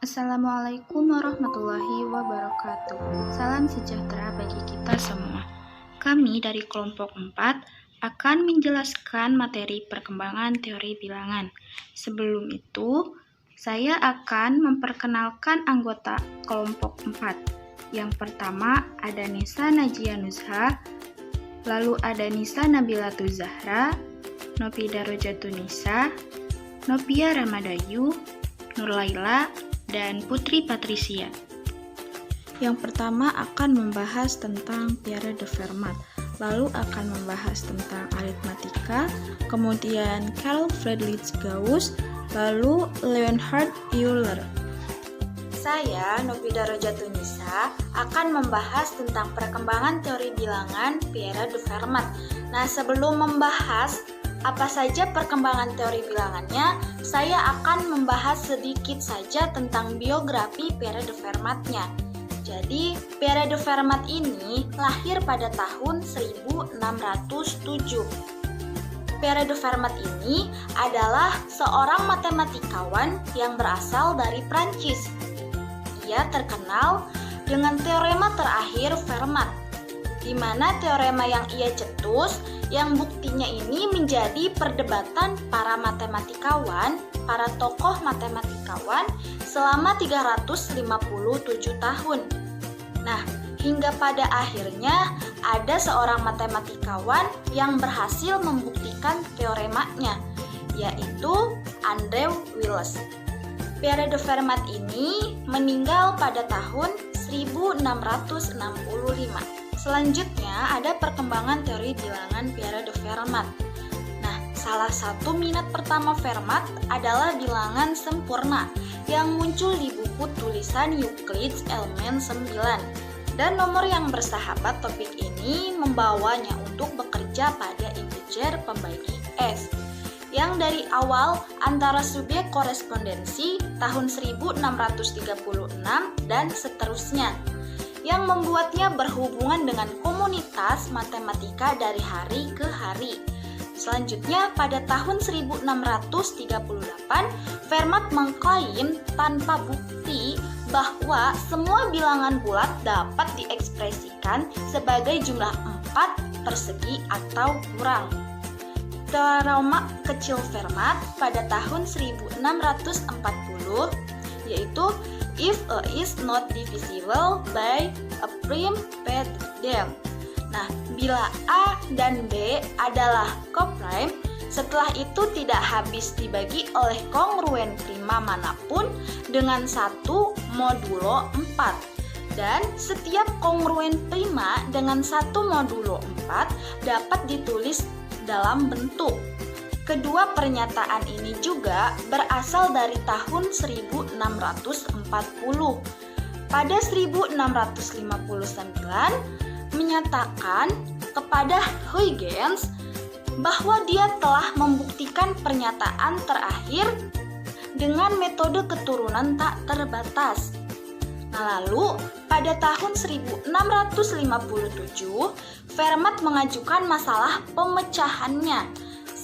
Assalamualaikum warahmatullahi wabarakatuh. Salam sejahtera bagi kita semua. Kami dari kelompok 4 akan menjelaskan materi perkembangan teori bilangan. Sebelum itu, saya akan memperkenalkan anggota kelompok 4. Yang pertama ada Nisa Najia Nuzha, lalu ada Nisa Nabilatul Zahra, Nopida Rojatunisa, Nopia Ramadayu, Nur Laila, dan Putri Patricia. Yang pertama akan membahas tentang Pierre de Fermat, lalu akan membahas tentang aritmatika, kemudian Carl Friedrich Gauss, lalu Leonhard Euler. Saya, Nopida Rojatunisa, akan membahas tentang perkembangan teori bilangan Pierre de Fermat. Nah, sebelum membahas apa saja perkembangan teori bilangannya, saya akan membahas sedikit saja tentang biografi Pierre de Fermatnya. Jadi, Pierre de Fermat ini lahir pada tahun 1607. Pierre de Fermat ini adalah seorang matematikawan yang berasal dari Prancis. Ia terkenal dengan teorema terakhir Fermat, di mana teorema yang ia cetus yang buktinya ini menjadi perdebatan para matematikawan, para tokoh matematikawan selama 357 tahun. Nah, hingga pada akhirnya ada seorang matematikawan yang berhasil membuktikan teoremanya, yaitu Andrew Wiles. Pierre de Fermat ini meninggal pada tahun 1665. Selanjutnya ada perkembangan teori bilangan Pierre de Fermat. Nah, salah satu minat pertama Fermat adalah bilangan sempurna yang muncul di buku tulisan Euclid's Elemen 9. Dan nomor yang bersahabat topik ini membawanya untuk bekerja pada integer pembagi S, yang dari awal antara subjek korespondensi tahun 1636 dan seterusnya, yang membuatnya berhubungan dengan komunitas matematika dari hari ke hari. Selanjutnya, pada tahun 1638, Fermat mengklaim tanpa bukti bahwa semua bilangan bulat dapat diekspresikan sebagai jumlah 4 persegi atau kurang. Teorema kecil Fermat pada tahun 1640 yaitu if A is not divisible by a prime pedem. Nah, bila A dan B adalah coprime, setelah itu tidak habis dibagi oleh kongruen prima manapun dengan 1 modulo 4. Dan setiap kongruen prima dengan 1 modulo 4 dapat ditulis dalam bentuk. Kedua pernyataan ini juga berasal dari tahun 1640. Pada 1659 menyatakan kepada Huygens bahwa dia telah membuktikan pernyataan terakhir dengan metode keturunan tak terbatas. Nah, lalu pada tahun 1657 Fermat mengajukan masalah pemecahannya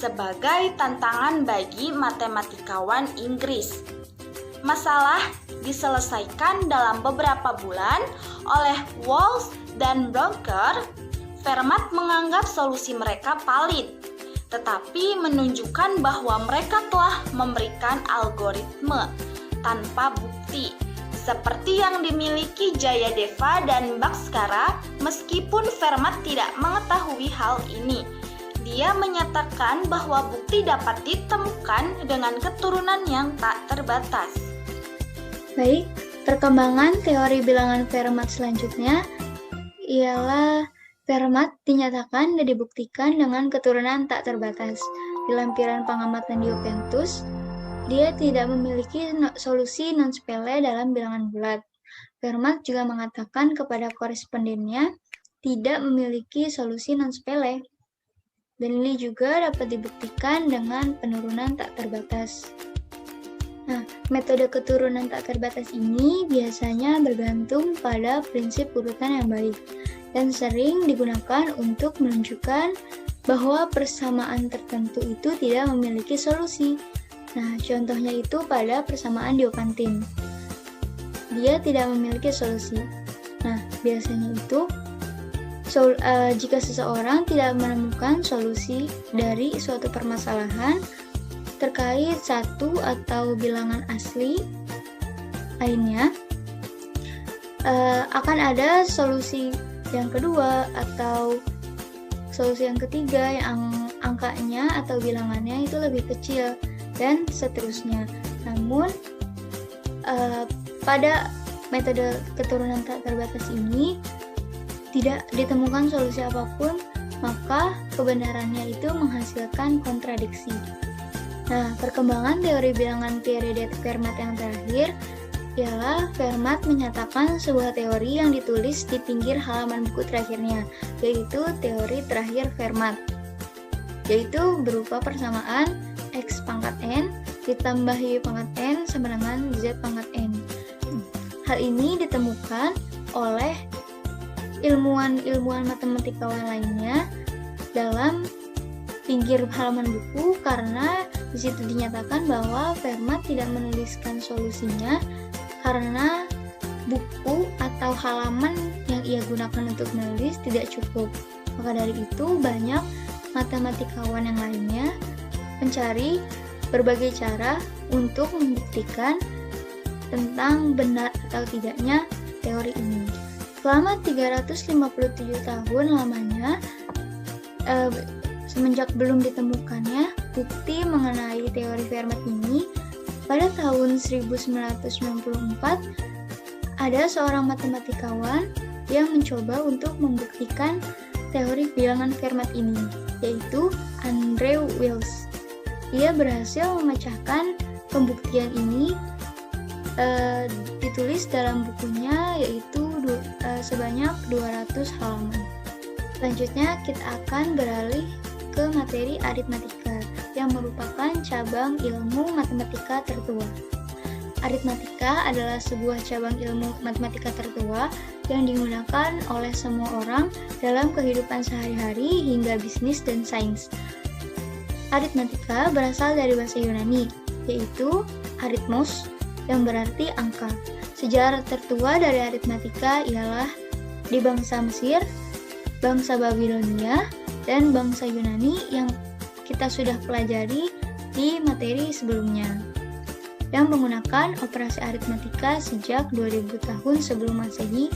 sebagai tantangan bagi matematikawan Inggris. Masalah diselesaikan dalam beberapa bulan oleh Walsh dan Brouncker. Fermat menganggap solusi mereka valid, tetapi menunjukkan bahwa mereka telah memberikan algoritme tanpa bukti, seperti yang dimiliki Jayadeva dan Bhaskara. Meskipun Fermat tidak mengetahui hal ini, dia menyatakan bahwa bukti dapat ditemukan dengan keturunan yang tak terbatas. Baik, perkembangan teori bilangan Fermat selanjutnya ialah Fermat dinyatakan dan dibuktikan dengan keturunan tak terbatas. Di lampiran pengamatan Diopentus, dia tidak memiliki solusi non-sepele dalam bilangan bulat. Fermat juga mengatakan kepada korespondennya tidak memiliki solusi non-sepele. Dan ini juga dapat dibuktikan dengan penurunan tak terbatas. Nah, metode keturunan tak terbatas ini biasanya bergantung pada prinsip urutan yang baik dan sering digunakan untuk menunjukkan bahwa persamaan tertentu itu tidak memiliki solusi. Nah, contohnya itu pada persamaan Diophantine. dia tidak memiliki solusi. Nah, biasanya itu jika seseorang tidak menemukan solusi dari suatu permasalahan terkait satu atau bilangan asli lainnya, akan ada solusi yang kedua atau solusi yang ketiga yang angkanya atau bilangannya itu lebih kecil dan seterusnya. Namun pada metode keturunan tak terbatas ini tidak ditemukan solusi apapun, maka kebenarannya itu menghasilkan kontradiksi. Nah, perkembangan teori bilangan Pierre de Fermat yang terakhir ialah Fermat menyatakan sebuah teori yang ditulis di pinggir halaman buku terakhirnya, yaitu teori terakhir Fermat, yaitu berupa persamaan X pangkat N ditambah Y pangkat N sama dengan Z pangkat N. Hal ini ditemukan oleh ilmuwan matematikawan lainnya dalam pinggir halaman buku karena di situ dinyatakan bahwa Fermat tidak menuliskan solusinya karena buku atau halaman yang ia gunakan untuk menulis tidak cukup. Maka dari itu banyak matematikawan yang lainnya mencari berbagai cara untuk membuktikan tentang benar atau tidaknya teori ini. Selama 357 tahun lamanya, semenjak belum ditemukannya bukti mengenai teori Fermat ini, pada tahun 1994 ada seorang matematikawan yang mencoba untuk membuktikan teori bilangan Fermat ini, yaitu Andrew Wiles. Ia berhasil memecahkan pembuktian ini ditulis dalam bukunya, yaitu sebanyak 200 halaman. Selanjutnya kita akan beralih ke materi aritmatika yang merupakan cabang ilmu matematika tertua. Aritmatika adalah sebuah cabang ilmu matematika tertua yang digunakan oleh semua orang dalam kehidupan sehari-hari hingga bisnis dan sains. Aritmatika berasal dari bahasa Yunani, yaitu arithmos, yang berarti angka. Sejarah tertua dari aritmatika ialah di bangsa Mesir, bangsa Babilonia, dan bangsa Yunani yang kita sudah pelajari di materi sebelumnya, yang menggunakan operasi aritmatika sejak 2000 tahun sebelum Masehi,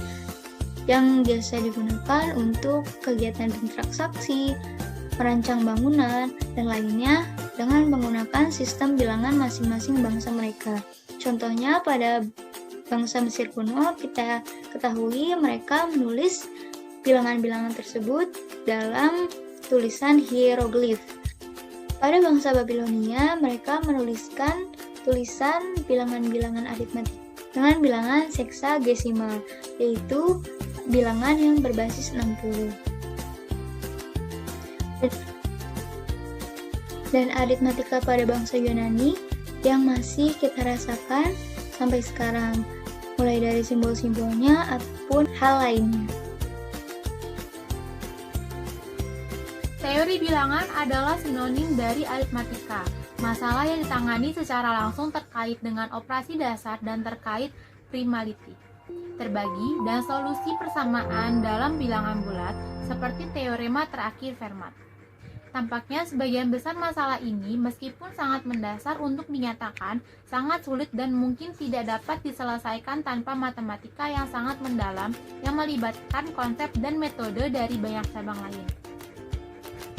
yang biasa digunakan untuk kegiatan bertransaksi, merancang bangunan, dan lainnya dengan menggunakan sistem bilangan masing-masing bangsa mereka. Contohnya pada bangsa Mesir kuno kita ketahui mereka menulis bilangan-bilangan tersebut dalam tulisan hieroglif. Pada bangsa Babilonia mereka menuliskan tulisan bilangan-bilangan aritmatik dengan bilangan seksagesimal, yaitu bilangan yang berbasis 60. Dan aritmatika pada bangsa Yunani yang masih kita rasakan sampai sekarang, mulai dari simbol-simbolnya ataupun hal lainnya. Teori bilangan adalah sinonim dari aritmatika. Masalah yang ditangani secara langsung terkait dengan operasi dasar dan terkait primality, terbagi, dan solusi persamaan dalam bilangan bulat seperti teorema terakhir Fermat. Tampaknya sebagian besar masalah ini meskipun sangat mendasar untuk dinyatakan, sangat sulit dan mungkin tidak dapat diselesaikan tanpa matematika yang sangat mendalam yang melibatkan konsep dan metode dari banyak cabang lain.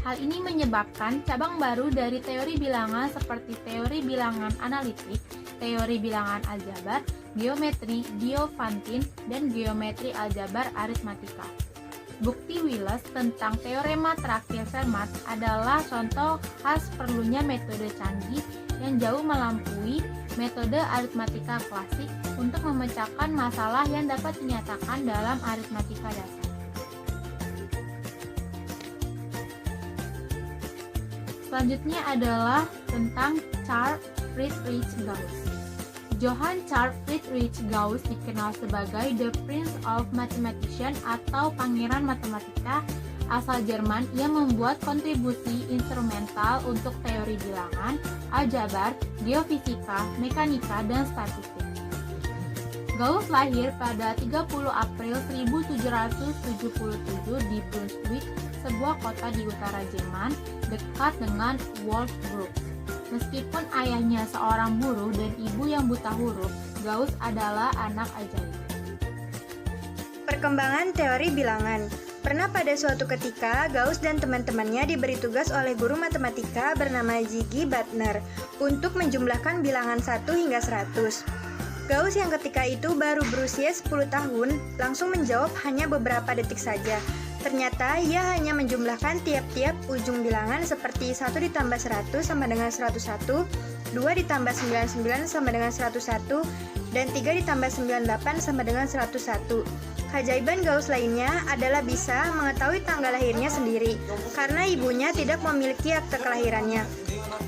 Hal ini menyebabkan cabang baru dari teori bilangan seperti teori bilangan analitik, teori bilangan aljabar, geometri Diophantine, dan geometri aljabar aritmatika. Bukti Wiles tentang teorema terakhir Fermat adalah contoh khas perlunya metode canggih yang jauh melampaui metode aritmatika klasik untuk memecahkan masalah yang dapat dinyatakan dalam aritmatika dasar. Selanjutnya adalah tentang Charles Friedrich Gauss. Johann Charles Friedrich Gauss dikenal sebagai The Prince of Mathematicians atau Pangeran Matematika asal Jerman yang membuat kontribusi instrumental untuk teori bilangan, aljabar, geofisika, mekanika, dan statistik. Gauss lahir pada 30 April 1777 di Brunswick, sebuah kota di utara Jerman, dekat dengan Wolfsburg. Meskipun ayahnya seorang buruh dan ibu yang buta huruf, Gauss adalah anak ajaib. Perkembangan teori bilangan. Pernah pada suatu ketika, Gauss dan teman-temannya diberi tugas oleh guru matematika bernama Ziggy Butner untuk menjumlahkan bilangan 1 hingga 100. Gauss yang ketika itu baru berusia 10 tahun langsung menjawab hanya beberapa detik saja. Ternyata ia hanya menjumlahkan tiap-tiap ujung bilangan seperti 1 ditambah 100 sama dengan 101, 2 ditambah 99 sama dengan 101, dan 3 ditambah 98 sama dengan 101. Keajaiban Gauss lainnya adalah bisa mengetahui tanggal lahirnya sendiri, karena ibunya tidak memiliki akte kelahirannya.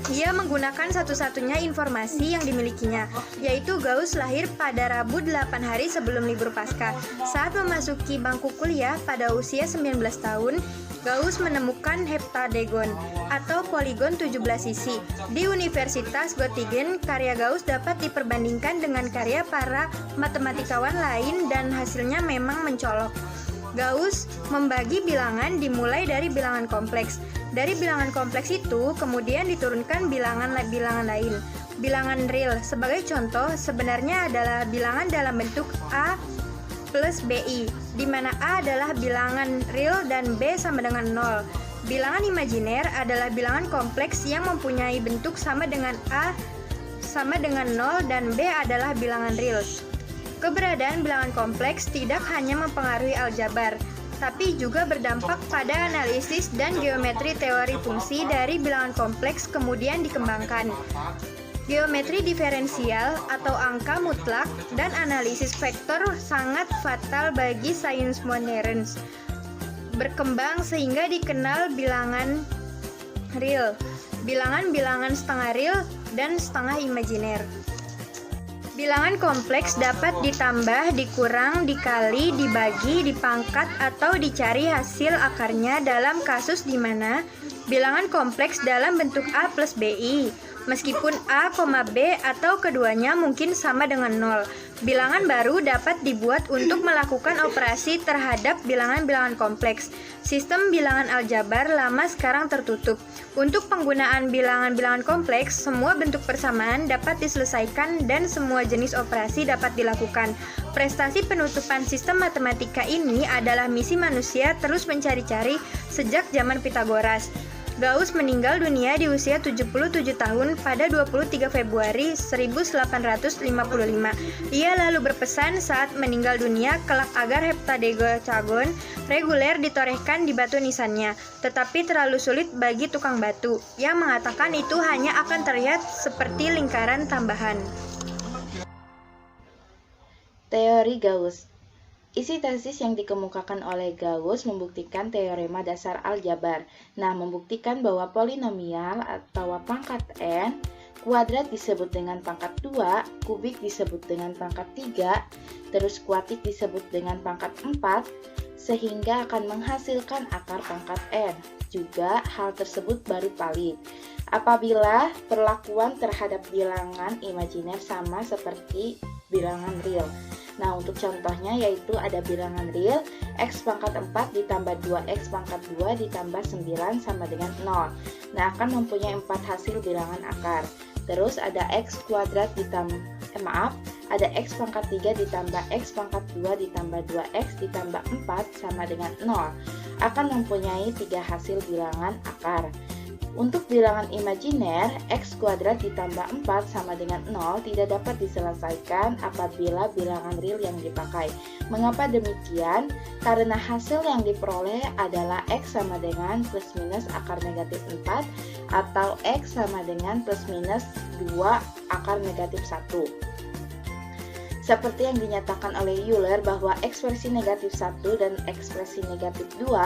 Ia menggunakan satu-satunya informasi yang dimilikinya, yaitu Gauss lahir pada Rabu 8 hari sebelum libur Paskah. Saat memasuki bangku kuliah pada usia 19 tahun, Gauss menemukan heptadegon atau poligon 17 sisi. Di Universitas Göttingen, karya Gauss dapat diperbandingkan dengan karya para matematikawan lain dan hasilnya memang mencolok. Gauss membagi bilangan dimulai dari bilangan kompleks. Dari bilangan kompleks itu kemudian diturunkan bilangan lain. Bilangan real sebagai contoh sebenarnya adalah bilangan dalam bentuk A plus BI, di mana A adalah bilangan real dan B sama dengan 0. Bilangan imajiner adalah bilangan kompleks yang mempunyai bentuk sama dengan A sama dengan 0 dan B adalah bilangan real. Keberadaan bilangan kompleks tidak hanya mempengaruhi aljabar, tapi juga berdampak pada analisis dan geometri teori fungsi dari bilangan kompleks kemudian dikembangkan. Geometri diferensial atau angka mutlak dan analisis vektor sangat fatal bagi sains modern. Berkembang sehingga dikenal bilangan real, bilangan-bilangan setengah real, dan setengah imajiner. Bilangan kompleks dapat ditambah, dikurang, dikali, dibagi, dipangkat, atau dicari hasil akarnya dalam kasus di mana bilangan kompleks dalam bentuk A plus BI. Meskipun A, B atau keduanya mungkin sama dengan 0, bilangan baru dapat dibuat untuk melakukan operasi terhadap bilangan-bilangan kompleks. Sistem bilangan aljabar lama sekarang tertutup. Untuk penggunaan bilangan-bilangan kompleks, semua bentuk persamaan dapat diselesaikan dan semua jenis operasi dapat dilakukan. Prestasi penutupan sistem matematika ini adalah misi manusia terus mencari-cari sejak zaman Pitagoras. Gauss meninggal dunia di usia 77 tahun pada 23 Februari 1855. Ia lalu berpesan saat meninggal dunia kelak agar heptadecagon reguler ditorehkan di batu nisannya, tetapi terlalu sulit bagi tukang batu, yang mengatakan itu hanya akan terlihat seperti lingkaran tambahan. Teori Gauss. Isi tesis yang dikemukakan oleh Gauss membuktikan teorema dasar aljabar. Nah, membuktikan bahwa polinomial atau pangkat n, kuadrat disebut dengan pangkat 2, kubik disebut dengan pangkat 3, terus kuatik disebut dengan pangkat 4, sehingga akan menghasilkan akar pangkat n. Juga hal tersebut baru valid apabila perlakuan terhadap bilangan imajiner sama seperti bilangan real. Nah, untuk contohnya yaitu ada bilangan real x pangkat 4 ditambah 2x pangkat 2 ditambah 9 sama dengan 0. Nah, akan mempunyai 4 hasil bilangan akar. Terus ada x kuadrat ditambah ada x pangkat 3 ditambah x pangkat 2 ditambah 2x ditambah 4 sama dengan 0. Akan mempunyai 3 hasil bilangan akar. Untuk bilangan imajiner, x kuadrat ditambah 4 sama dengan 0 tidak dapat diselesaikan apabila bilangan real yang dipakai. Mengapa demikian? Karena hasil yang diperoleh adalah x sama dengan plus minus akar negatif 4 atau x sama dengan plus minus 2 akar negatif 1. Seperti yang dinyatakan oleh Euler bahwa ekspresi negatif 1 dan ekspresi negatif 2,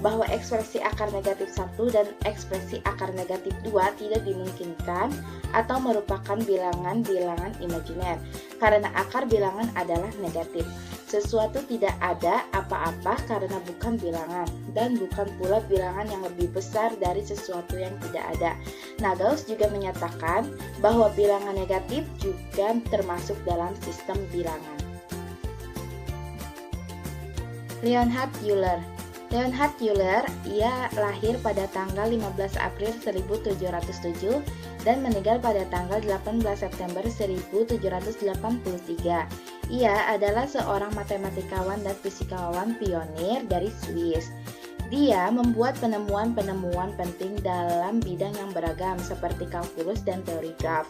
bahwa ekspresi akar negatif 1 dan ekspresi akar negatif 2 tidak dimungkinkan atau merupakan bilangan-bilangan imajiner karena akar bilangan adalah negatif. sesuatu tidak ada apa-apa karena bukan bilangan, dan bukan pula bilangan yang lebih besar dari sesuatu yang tidak ada. Nah, Gauss juga menyatakan bahwa bilangan negatif juga termasuk dalam sistem bilangan. Leonhard Euler. Leonhard Euler, ia lahir pada tanggal 15 April 1707 dan meninggal pada tanggal 18 September 1783. Ia adalah seorang matematikawan dan fisikawan pionir dari Swiss. Dia membuat penemuan-penemuan penting dalam bidang yang beragam seperti kalkulus dan teori graf.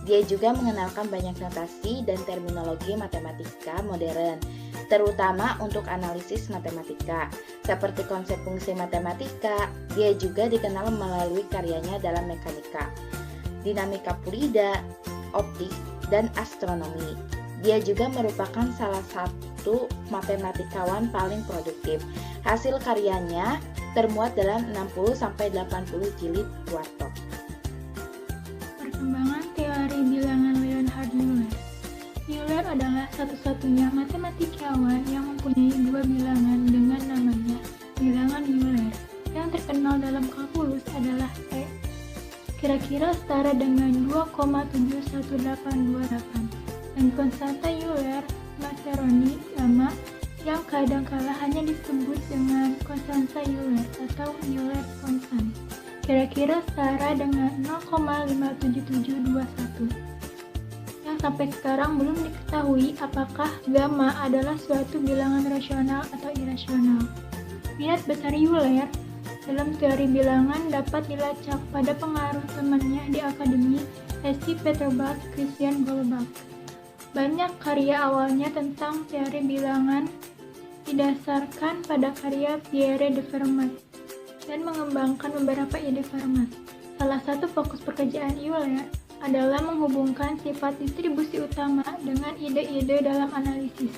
Dia juga mengenalkan banyak notasi dan terminologi matematika modern, terutama untuk analisis matematika, seperti konsep fungsi matematika. Dia juga dikenal melalui karyanya dalam mekanika, dinamika fluida, optik, dan astronomi. Dia juga merupakan salah satu matematikawan paling produktif. Hasil karyanya termuat dalam 60-80 jilid Quarto. Perkembangan teori bilangan Leonhard Euler. Euler adalah satu-satunya matematikawan yang mempunyai dua bilangan dengan namanya bilangan Euler. Yang terkenal dalam kalkulus adalah E, kira-kira setara dengan 2,71828. Dan konstanta Euler-Maccheroni gamma yang kadang-kala hanya disebut dengan konstanta Euler atau Euler constant, kira-kira setara dengan 0,57721. Yang sampai sekarang belum diketahui apakah gamma adalah suatu bilangan rasional atau irasional. Minat besar Euler dalam teori bilangan dapat dilacak pada pengaruh temannya di akademi St. Petersburg, Christian Goldbach. Banyak karya awalnya tentang teori bilangan didasarkan pada karya Pierre de Fermat dan mengembangkan beberapa ide Fermat. Salah satu fokus pekerjaan Euler adalah menghubungkan sifat distribusi utama dengan ide-ide dalam analisis.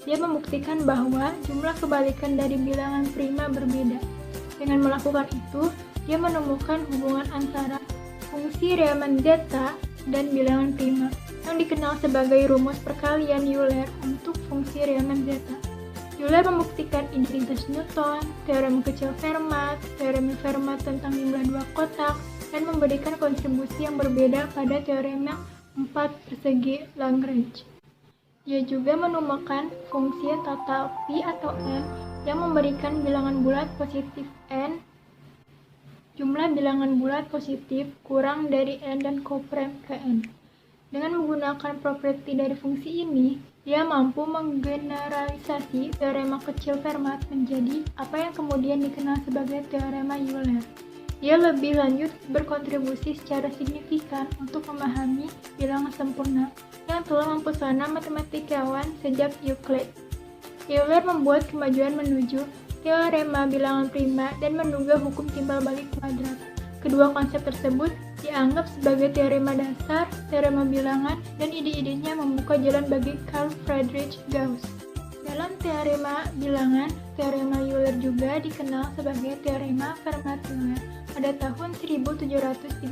Dia membuktikan bahwa jumlah kebalikan dari bilangan prima berbeda. Dengan melakukan itu, dia menemukan hubungan antara fungsi Riemann zeta dan bilangan prima, yang dikenal sebagai rumus perkalian Euler untuk fungsi Riemann zeta. Euler membuktikan identitas Newton, teorema kecil Fermat, teorema Fermat tentang jumlah dua kotak, dan memberikan kontribusi yang berbeda pada teorema 4 persegi Lagrange. Dia juga menemukan fungsi total pi atau n yang memberikan bilangan bulat positif n, jumlah bilangan bulat positif kurang dari n dan koprem ke n. Dengan menggunakan properti dari fungsi ini, dia mampu menggeneralisasi teorema kecil Fermat menjadi apa yang kemudian dikenal sebagai teorema Euler. Dia lebih lanjut berkontribusi secara signifikan untuk memahami bilangan sempurna yang telah mempesona matematikawan sejak Euclid. Euler membuat kemajuan menuju teorema bilangan prima dan menduga hukum timbal balik kuadrat. Kedua konsep tersebut dianggap sebagai teorema dasar, teorema bilangan, dan ide-idenya membuka jalan bagi Carl Friedrich Gauss. Dalam teorema bilangan, teorema Euler juga dikenal sebagai teorema Fermat-Euler pada tahun 1736.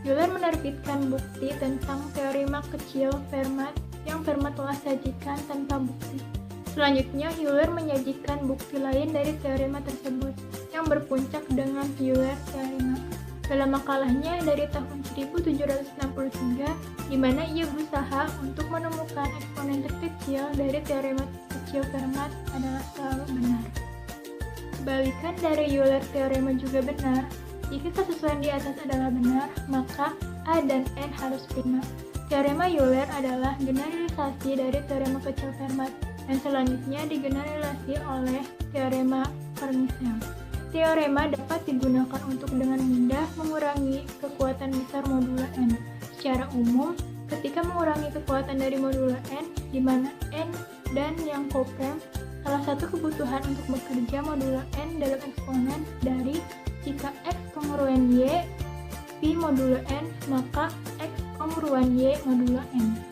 Euler menerbitkan bukti tentang teorema kecil Fermat yang Fermat telah sajikan tanpa bukti. Selanjutnya, Euler menyajikan bukti lain dari teorema tersebut yang berpuncak dengan Euler teorema. Dalam makalahnya dari tahun 1763, di mana ia berusaha untuk menemukan eksponen terkecil dari teorema kecil Fermat adalah selalu benar. Kebalikan dari Euler teorema juga benar. Jika kesesuaian di atas adalah benar, maka A dan N harus prima. Teorema Euler adalah generalisasi dari teorema kecil Fermat dan selanjutnya digeneralisasi oleh teorema Kornishel. Teorema dapat digunakan untuk dengan mudah mengurangi kekuatan besar modulo n. Secara umum, ketika mengurangi kekuatan dari modulo n, di mana n dan yang koprem, salah satu kebutuhan untuk bekerja modulo n dalam eksponen dari jika x kongruen y pi modulo n, maka x kongruen y modulo n.